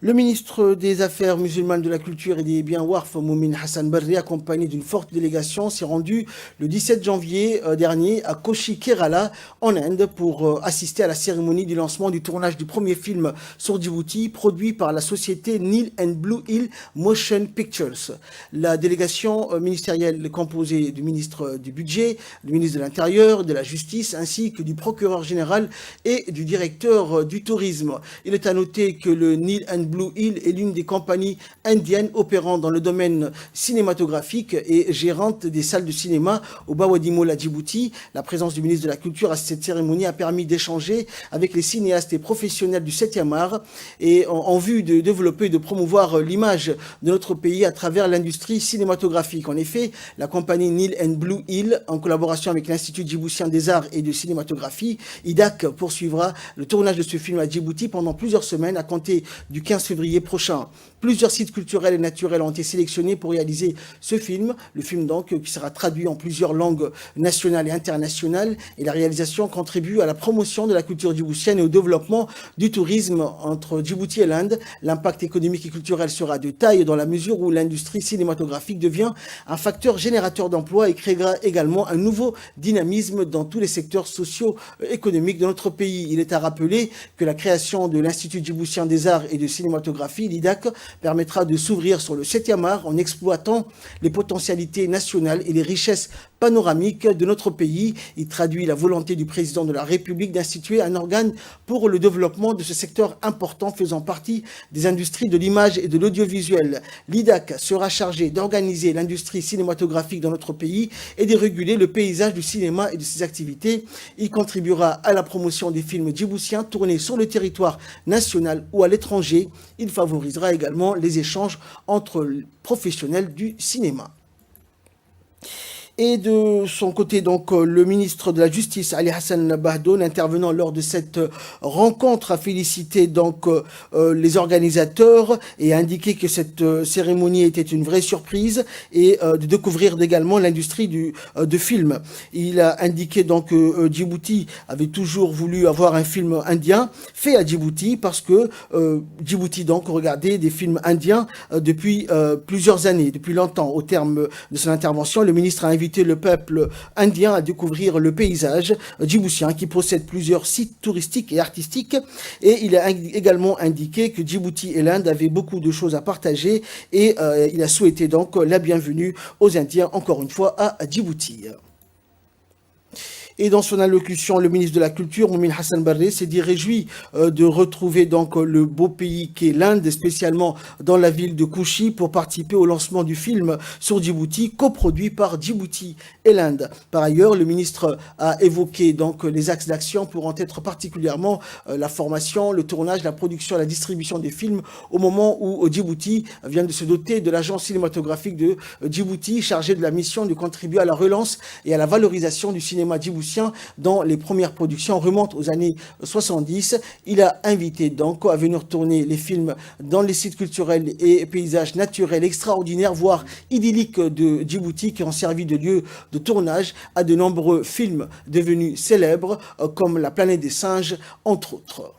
Le ministre des Affaires musulmanes, de la Culture et des Biens Warf, Moumin Hassan Barri, accompagné d'une forte délégation, s'est rendu le 17 janvier dernier à Kochi, Kerala, en Inde, pour assister à la cérémonie du lancement du tournage du premier film sur Djibouti, produit par la société Nile and Blue Hill Motion Pictures. La délégation ministérielle est composée du ministre du Budget, du ministre de l'Intérieur, de la Justice, ainsi que du procureur général et du directeur du tourisme. Il est à noter que le Nile and Blue Hill est l'une des compagnies indiennes opérant dans le domaine cinématographique et gérante des salles de cinéma au Bawadi Mall à Djibouti. La présence du ministre de la Culture à cette cérémonie a permis d'échanger avec les cinéastes et professionnels du 7e art et en vue de développer et de promouvoir l'image de notre pays à travers l'industrie cinématographique. En effet, la compagnie Nile and Blue Hill, en collaboration avec l'Institut djiboutien des arts et de cinématographie, IDAC, poursuivra le tournage de ce film à Djibouti pendant plusieurs semaines à compter du 15 février prochain. Plusieurs sites culturels et naturels ont été sélectionnés pour réaliser ce film. Le film donc qui sera traduit en plusieurs langues nationales et internationales. Et la réalisation contribue à la promotion de la culture djiboutienne et au développement du tourisme entre Djibouti et l'Inde. L'impact économique et culturel sera de taille dans la mesure où l'industrie cinématographique devient un facteur générateur d'emplois et créera également un nouveau dynamisme dans tous les secteurs socio-économiques de notre pays. Il est à rappeler que la création de l'Institut djiboutien des arts et de cinématographie, l'IDAC, permettra de s'ouvrir sur le 7e art en exploitant les potentialités nationales et les richesses panoramiques de notre pays. Il traduit la volonté du président de la République d'instituer un organe pour le développement de ce secteur important faisant partie des industries de l'image et de l'audiovisuel. L'IDAC sera chargé d'organiser l'industrie cinématographique dans notre pays et de réguler le paysage du cinéma et de ses activités. Il contribuera à la promotion des films djiboutiens tournés sur le territoire national ou à l'étranger. Il favorisera également les échanges entre professionnels du cinéma. Et de son côté, donc, le ministre de la Justice, Ali Hassan Bahdoun, intervenant lors de cette rencontre, a félicité donc les organisateurs et a indiqué que cette cérémonie était une vraie surprise et de découvrir également l'industrie de film. Il a indiqué donc que Djibouti avait toujours voulu avoir un film indien fait à Djibouti parce que Djibouti donc regardait des films indiens depuis plusieurs années, depuis longtemps. Au terme de son intervention, le ministre a invité le peuple indien à découvrir le paysage djiboutien qui possède plusieurs sites touristiques et artistiques. Et il a également indiqué que Djibouti et l'Inde avaient beaucoup de choses à partager et il a souhaité donc la bienvenue aux Indiens encore une fois à Djibouti. Et dans son allocution, le ministre de la Culture, Moumin Hassan Barri, s'est dit réjoui de retrouver donc le beau pays qu'est l'Inde, spécialement dans la ville de Kochi, pour participer au lancement du film sur Djibouti, coproduit par Djibouti et l'Inde. Par ailleurs, le ministre a évoqué donc les axes d'action pourront être particulièrement la formation, le tournage, la production et la distribution des films au moment où Djibouti vient de se doter de l'agence cinématographique de Djibouti, chargée de la mission de contribuer à la relance et à la valorisation du cinéma djiboutien dont les premières productions remontent aux années 70. Il a invité donc à venir tourner les films dans les sites culturels et paysages naturels extraordinaires, voire idylliques de Djibouti, qui ont servi de lieu de tournage à de nombreux films devenus célèbres, comme La planète des singes, entre autres.